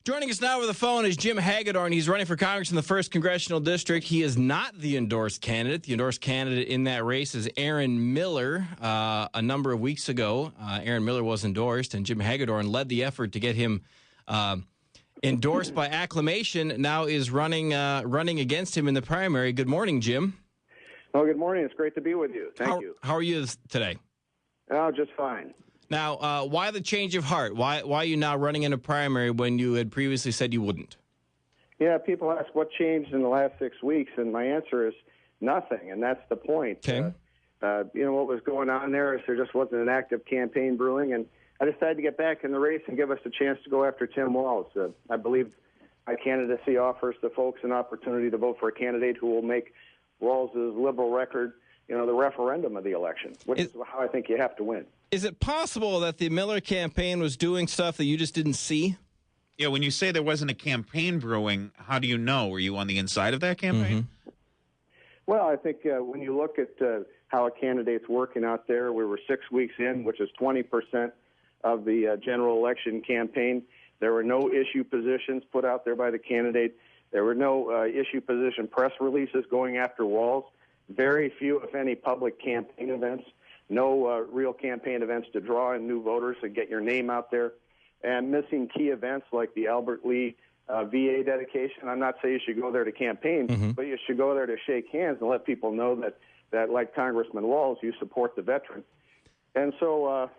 Joining us now over the phone is Jim Hagedorn. He's running for Congress in the 1st Congressional District. He is not the endorsed candidate. The endorsed candidate in that race is Aaron Miller. A number of weeks ago, Aaron Miller was endorsed, and Jim Hagedorn led the effort to get him endorsed by acclamation. Now is running against him in the primary. Good morning, Jim. Well, good morning. It's great to be with you. Thank you. How are you today? Oh, just fine. Now, why the change of heart? Why are you now running in a primary when you had previously said you wouldn't? Yeah, people ask what changed in the last 6 weeks, and my answer is nothing, and that's the point. Okay. What was going on there is there just wasn't an active campaign brewing, and I decided to get back in the race and give us a chance to go after Tim Walz. I believe my candidacy offers the folks an opportunity to vote for a candidate who will make Walz's liberal record, the referendum of the election, which is how I think you have to win. Is it possible that the Miller campaign was doing stuff that you just didn't see? Yeah, when you say there wasn't a campaign brewing, how do you know? Were you on the inside of that campaign? Mm-hmm. Well, I think when you look at how a candidate's working out there, we were 6 weeks in, which is 20% of the general election campaign. There were no issue positions put out there by the candidate. There were no issue position press releases going after Walz. Very few, if any, public campaign events. No real campaign events to draw in new voters and get your name out there. And missing key events like the Albert Lee VA dedication. I'm not saying you should go there to campaign, but you should go there to shake hands and let people know that like Congressman Walz, you support the veteran. And so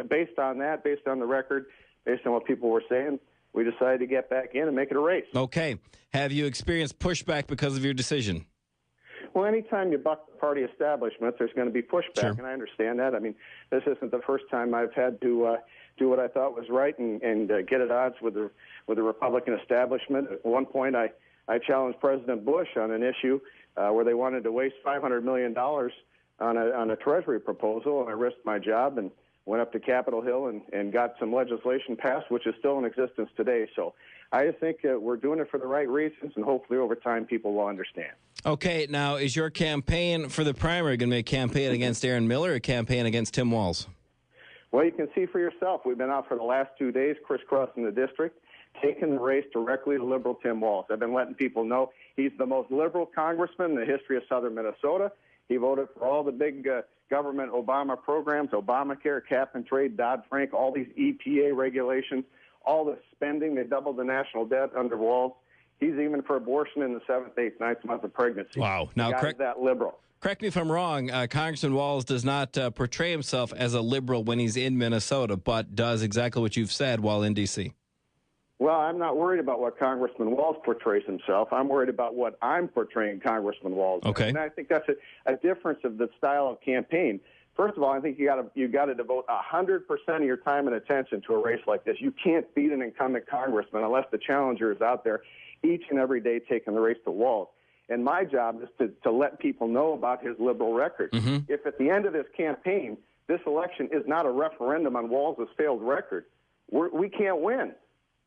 based on that, based on the record, based on what people were saying, we decided to get back in and make it a race. Okay. Have you experienced pushback because of your decision? Well, anytime you buck the party establishment, there's going to be pushback, Sure. And I understand that. I mean, this isn't the first time I've had to do what I thought was right and get at odds with the Republican establishment. At one point, I challenged President Bush on an issue where they wanted to waste $500 million on a Treasury proposal, and I risked my job and went up to Capitol Hill and got some legislation passed, which is still in existence today. So I just think we're doing it for the right reasons, and hopefully over time people will understand. Okay, now is your campaign for the primary going to be a campaign against Aaron Miller or a campaign against Tim Walz? Well, you can see for yourself. We've been out for the last 2 days crisscrossing the district, taking the race directly to liberal Tim Walz. I've been letting people know he's the most liberal congressman in the history of southern Minnesota. He voted for all the big government Obama programs, Obamacare, cap and trade, Dodd-Frank, all these EPA regulations, all the spending. They doubled the national debt under Walz. He's even for abortion in the 7th, 8th, 9th month of pregnancy. Wow. Now, correct that liberal. Correct me if I'm wrong. Congressman Walz does not portray himself as a liberal when he's in Minnesota, but does exactly what you've said while in D.C. Well, I'm not worried about what Congressman Walz portrays himself. I'm worried about what I'm portraying Congressman Walz. Okay. And I think that's a difference of the style of campaign. First of all, I think you got to devote 100% of your time and attention to a race like this. You can't beat an incumbent congressman unless the challenger is out there each and every day taking the race to Walz. And my job is to let people know about his liberal record. Mm-hmm. If at the end of this campaign, this election is not a referendum on Walz's failed record, we can't win.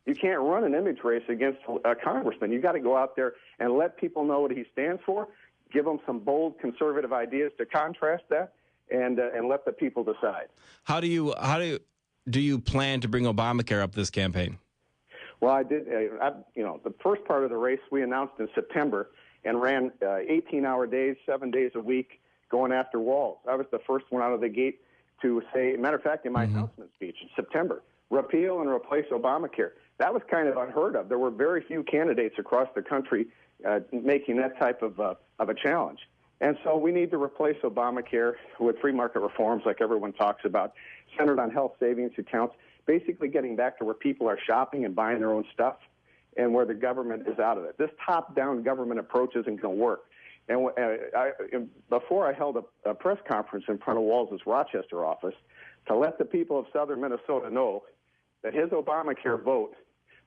You can't run an image race against a congressman. You got to go out there and let people know what he stands for, give them some bold conservative ideas to contrast that, and let the people decide. How do you plan to bring Obamacare up this campaign? Well, I did. The first part of the race we announced in September and ran 18-hour days, 7 days a week, going after Walz. I was the first one out of the gate to say, matter of fact, in my announcement speech in September, repeal and replace Obamacare. That was kind of unheard of. There were very few candidates across the country making that type of a challenge. And so we need to replace Obamacare with free market reforms like everyone talks about, centered on health savings accounts, basically getting back to where people are shopping and buying their own stuff and where the government is out of it. This top-down government approach isn't going to work. And before I held a press conference in front of Walz's Rochester office to let the people of southern Minnesota know that his Obamacare vote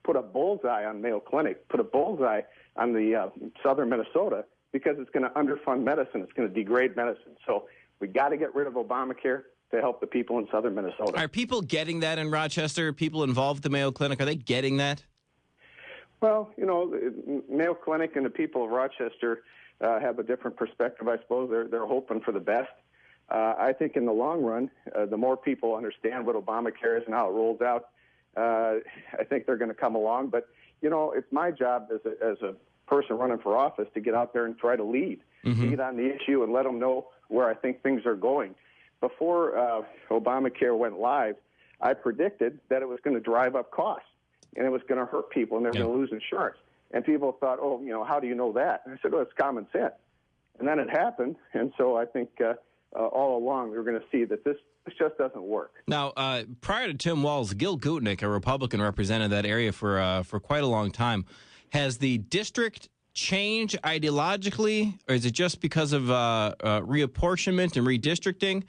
put a bullseye on Mayo Clinic, put a bullseye on the southern Minnesota, because it's going to underfund medicine. It's going to degrade medicine. So we got to get rid of Obamacare to help the people in southern Minnesota. Are people getting that in Rochester? People involved at the Mayo Clinic, are they getting that? Well, Mayo Clinic and the people of Rochester have a different perspective, I suppose. They're hoping for the best. I think in the long run, the more people understand what Obamacare is and how it rolls out, I think they're going to come along. But, it's my job as a person running for office to get out there and try to lead on the issue and let them know where I think things are going. Before Obamacare went live, I predicted that it was going to drive up costs and it was going to hurt people and they're going to lose insurance. And people thought, how do you know that? And I said, it's common sense. And then it happened. And so I think all along we were going to see that this just doesn't work. Now, prior to Tim Walz, Gil Gutnick, a Republican, represented that area for quite a long time. Has the district changed ideologically, or is it just because of reapportionment and redistricting?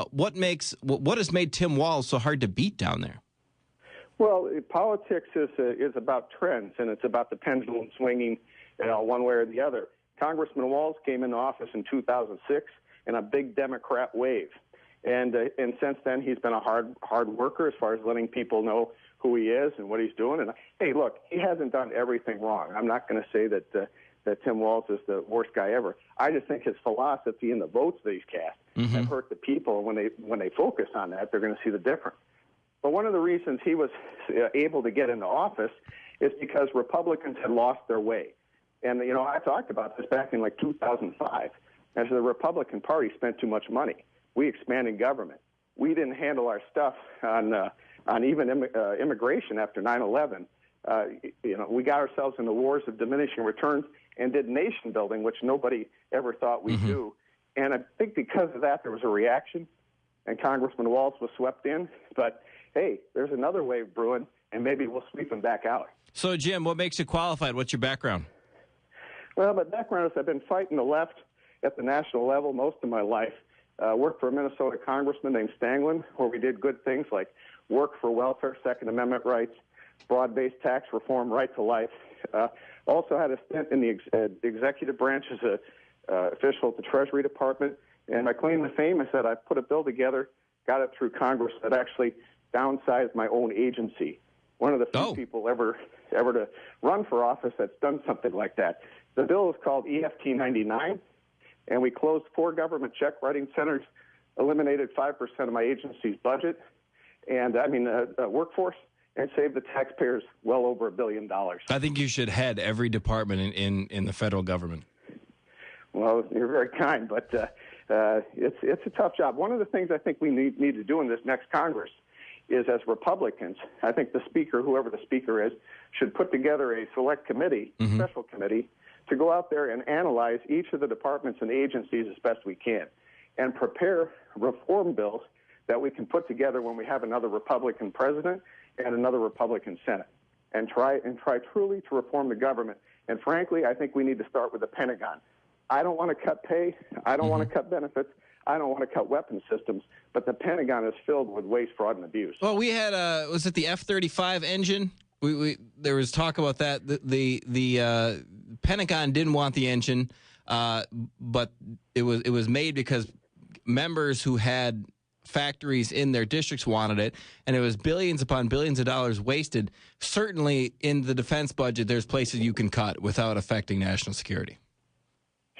What has made Tim Walz so hard to beat down there? Well, politics is about trends, and it's about the pendulum swinging one way or the other. Congressman Walz came into office in 2006 in a big Democrat wave. And since then, he's been a hard worker as far as letting people know who he is and what he's doing. And, hey, look, he hasn't done everything wrong. I'm not going to say that Tim Walz is the worst guy ever. I just think his philosophy and the votes that he's cast have hurt the people. When they focus on that, they're going to see the difference. But one of the reasons he was able to get into office is because Republicans had lost their way. And, I talked about this back in 2005. As the Republican Party spent too much money. We expanded government. We didn't handle our stuff on even immigration after 9/11. We got ourselves into wars of diminishing returns and did nation building, which nobody ever thought we'd do. And I think because of that, there was a reaction, and Congressman Walz was swept in. But, hey, there's another wave brewing, and maybe we'll sweep him back out. So, Jim, what makes you qualified? What's your background? Well, my background is I've been fighting the left at the national level most of my life. Worked for a Minnesota congressman named Stanglin, where we did good things like work for welfare, Second Amendment rights, broad-based tax reform, right to life. Also had a stint in the executive branch as an official at the Treasury Department. And my claim to fame is that I put a bill together, got it through Congress, that actually downsized my own agency. One of the few people ever to run for office that's done something like that. The bill is called EFT 99. And we closed 4 government check-writing centers, eliminated 5% of my agency's budget, and workforce, and saved the taxpayers well over $1 billion. I think you should head every department in the federal government. Well, you're very kind, but it's a tough job. One of the things I think we need to do in this next Congress is, as Republicans, I think the speaker, whoever the speaker is, should put together a select committee, special committee, to go out there and analyze each of the departments and agencies as best we can and prepare reform bills that we can put together when we have another Republican president and another Republican Senate and try truly to reform the government. And frankly, I think we need to start with the Pentagon. I don't want to cut pay. I don't want to cut benefits. I don't want to cut weapons systems, but the Pentagon is filled with waste, fraud, and abuse. Well, we had, was it the F-35 engine? There was talk about that. The Pentagon didn't want the engine, but it was made because members who had factories in their districts wanted it, and it was billions upon billions of dollars wasted. Certainly, in the defense budget, there's places you can cut without affecting national security.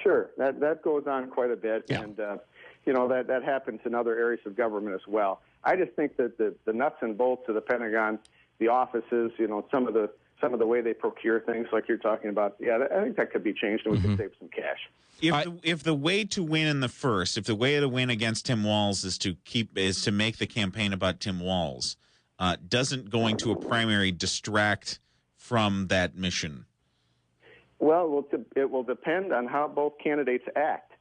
Sure, that goes on quite a bit, and that happens in other areas of government as well. I just think that the nuts and bolts of the Pentagon, the offices, some of the way they procure things like you're talking about, I think that could be changed and we could save some cash. If the way to win in the first, if the way to win against Tim Walz is to make the campaign about Tim Walz, doesn't going to a primary distract from that mission? Well, it will depend on how both candidates act.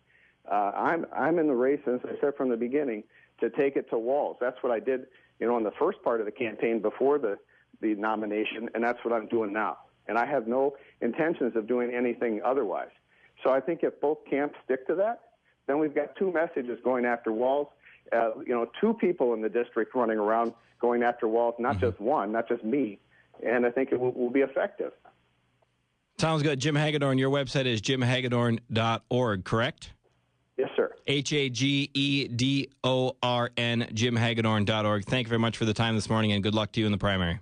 I'm in the race, as I said from the beginning, to take it to Walz. That's what I did, in the first part of the campaign before the nomination, and that's what I'm doing now. And I have no intentions of doing anything otherwise. So I think if both camps stick to that, then we've got 2 messages going after Walz. 2 people in the district running around going after Walz, not just one, not just me. And I think it will be effective. Sounds good. Jim Hagedorn, your website is jimhagedorn.org, correct? Yes, sir. Hagedorn, jimhagedorn.org. Thank you very much for the time this morning, and good luck to you in the primary.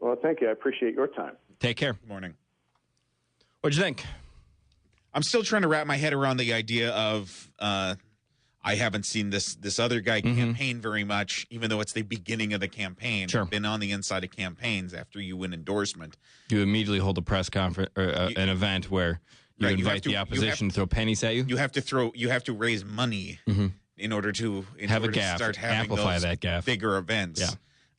Well, thank you. I appreciate your time. Take care. Good morning. What'd you think? I'm still trying to wrap my head around the idea of I I haven't seen this other guy campaign very much, even though it's the beginning of the campaign. Sure. I've been on the inside of campaigns after you win endorsement. You immediately hold a press conference or an event where you invite the opposition to throw pennies at you. You have to raise money in order to start having amplify those that gaffe. bigger events.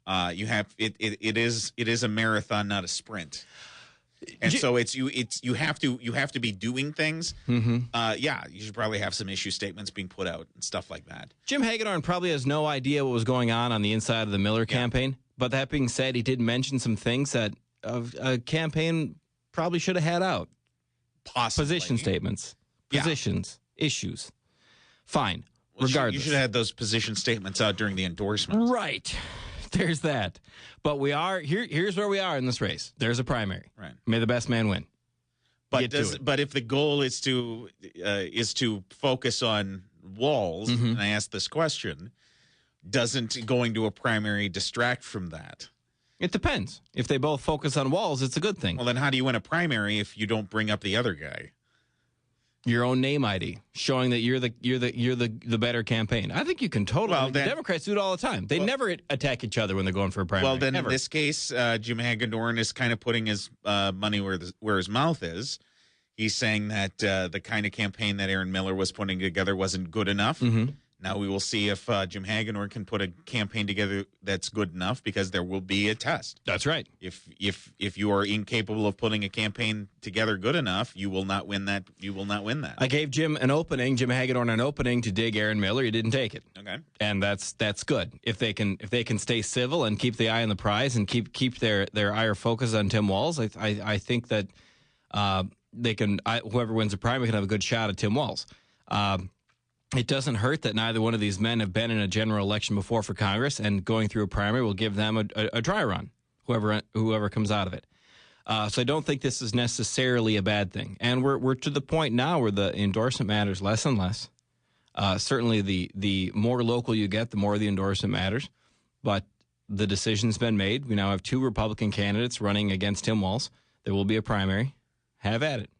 Yeah. It is a marathon, not a sprint. And so you have to be doing things. You should probably have some issue statements being put out and stuff like that. Jim Hagedorn probably has no idea what was going on the inside of the Miller campaign. But that being said, he did mention some things that a campaign probably should have had out. Possibly. Position statements, positions, issues. Fine. Regardless. You should have had those position statements out during the endorsement. Right. There's that. But we are here's where we are in this race. There's a primary. Right. May the best man win. But if the goal is to focus on Walz, and I asked this question, doesn't going to a primary distract from that? It depends. If they both focus on Walz, it's a good thing. Well, then how do you win a primary if you don't bring up the other guy? Your own name ID, showing that you're the better campaign. I think you can totally. Well, the Democrats do it all the time. They never attack each other when they're going for a primary. Well, then Never. In this case, Jim Hagedorn is kind of putting his money where his mouth is. He's saying that the kind of campaign that Aaron Miller was putting together wasn't good enough. Now we will see if Jim Hagedorn can put a campaign together that's good enough, because there will be a test. That's right. If you are incapable of putting a campaign together good enough, you will not win that. You will not win that. I gave Jim Hagedorn an opening to dig Aaron Miller. He didn't take it. Okay, and that's good. If they can stay civil and keep the eye on the prize and keep their ire focused on Tim Walz, I think that they can. Whoever wins the primary can have a good shot at Tim Walz. It doesn't hurt that neither one of these men have been in a general election before for Congress, and going through a primary will give them a dry run, whoever comes out of it. So I don't think this is necessarily a bad thing. And we're to the point now where the endorsement matters less and less. Certainly the more local you get, the more the endorsement matters. But the decision's been made. We now have 2 Republican candidates running against Tim Walz. There will be a primary. Have at it.